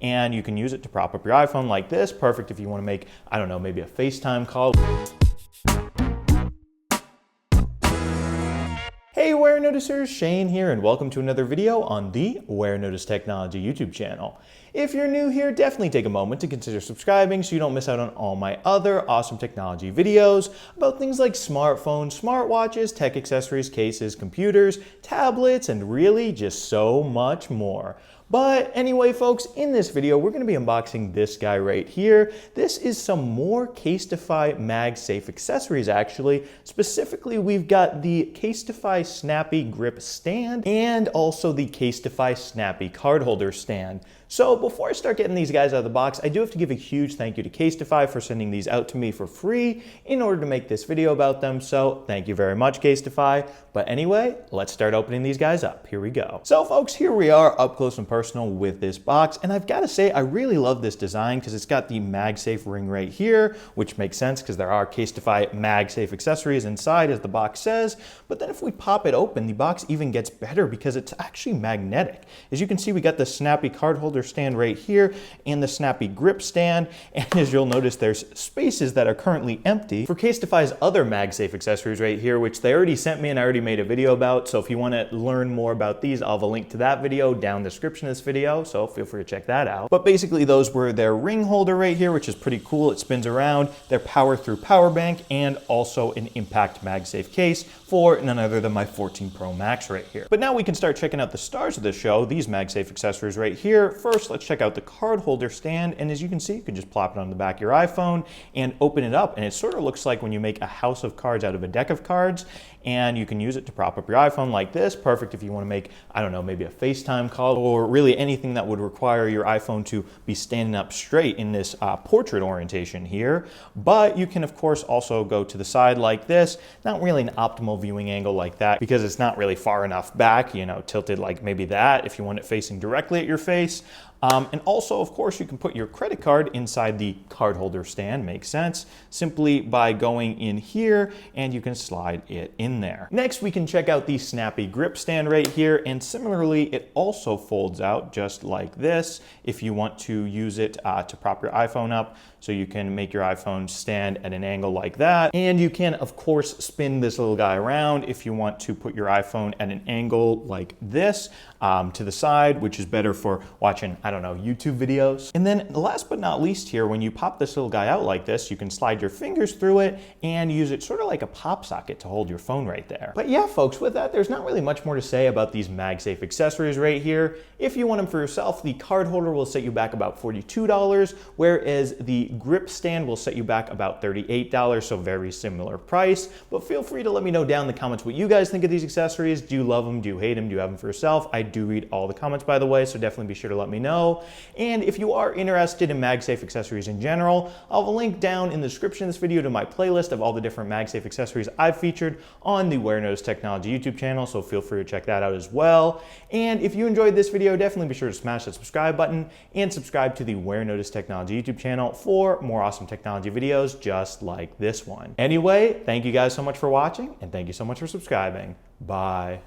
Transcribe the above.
And you can use it to prop up your iPhone like this. Perfect if you want to make, I don't know, maybe a FaceTime call. Hey Warenoticers, Shane here, and welcome to another video on the Warenotice Technology YouTube channel. If you're new here, definitely take a moment to consider subscribing so you don't miss out on all my other awesome technology videos about things like smartphones, smartwatches, tech accessories, cases, computers, tablets, and really just so much more. But anyway, folks, in this video, we're going to be unboxing this guy right here. This is some more Casetify MagSafe accessories, actually. Specifically, we've got the Casetify Snappy Grip Stand and also the Casetify Snappy Cardholder Stand. So before I start getting these guys out of the box, I do have to give a huge thank you to Casetify for sending these out to me for free in order to make this video about them. So thank you very much, Casetify. But anyway, let's start opening these guys up. Here we go. So folks, here we are up close and personal with this box. And I've got to say, I really love this design because it's got the MagSafe ring right here, which makes sense because there are Casetify MagSafe accessories inside, as the box says. But then if we pop it open, the box even gets better because it's actually magnetic. As you can see, we got the Snappy Cardholder stand right here and the Snappy Grip stand. And as you'll notice, there's spaces that are currently empty for Casetify's other MagSafe accessories right here, which they already sent me and I already made a video about. So if you want to learn more about these, I'll have a link to that video down in the description of this video, so feel free to check that out. But basically those were their ring holder right here, which is pretty cool. It spins around, their power through power bank, and also an impact MagSafe case for none other than my 14 Pro Max right here. But now we can start checking out the stars of the show, these MagSafe accessories right here. First, let's check out the card holder stand, and as you can see, you can just plop it on the back of your iPhone and open it up, and it sort of looks like when you make a house of cards out of a deck of cards, and you can use it to prop up your iPhone like this. Perfect if you want to make, I don't know, maybe a FaceTime call or really anything that would require your iPhone to be standing up straight in this portrait orientation here. But you can, of course, also go to the side like this. Not really an optimal viewing angle like that because it's not really far enough back, you know, tilted like maybe that if you want it facing directly at your face. And also, of course, you can put your credit card inside the card holder stand, makes sense, simply by going in here and you can slide it in there. Next, we can check out the Snappy Grip Stand right here, and similarly, it also folds out just like this if you want to use it to prop your iPhone up. So you can make your iPhone stand at an angle like that. And you can, of course, spin this little guy around if you want to put your iPhone at an angle like this to the side, which is better for watching, I don't know, YouTube videos. And then last but not least here, when you pop this little guy out like this, you can slide your fingers through it and use it sort of like a pop socket to hold your phone right there. But yeah, folks, with that, there's not really much more to say about these MagSafe accessories right here. If you want them for yourself, the card holder will set you back about $42, whereas the grip stand will set you back about $38, so very similar price. But feel free to let me know down in the comments what you guys think of these accessories. Do you love them? Do you hate them? Do you have them for yourself? I do read all the comments, by the way, so definitely be sure to let me know. And if you are interested in MagSafe accessories in general, I'll have a link down in the description of this video to my playlist of all the different MagSafe accessories I've featured on the Warenotice Technology YouTube channel, so feel free to check that out as well. And if you enjoyed this video, definitely be sure to smash that subscribe button and subscribe to the Warenotice Technology YouTube channel for more awesome technology videos just like this one. Anyway, thank you guys so much for watching, and thank you so much for subscribing. Bye.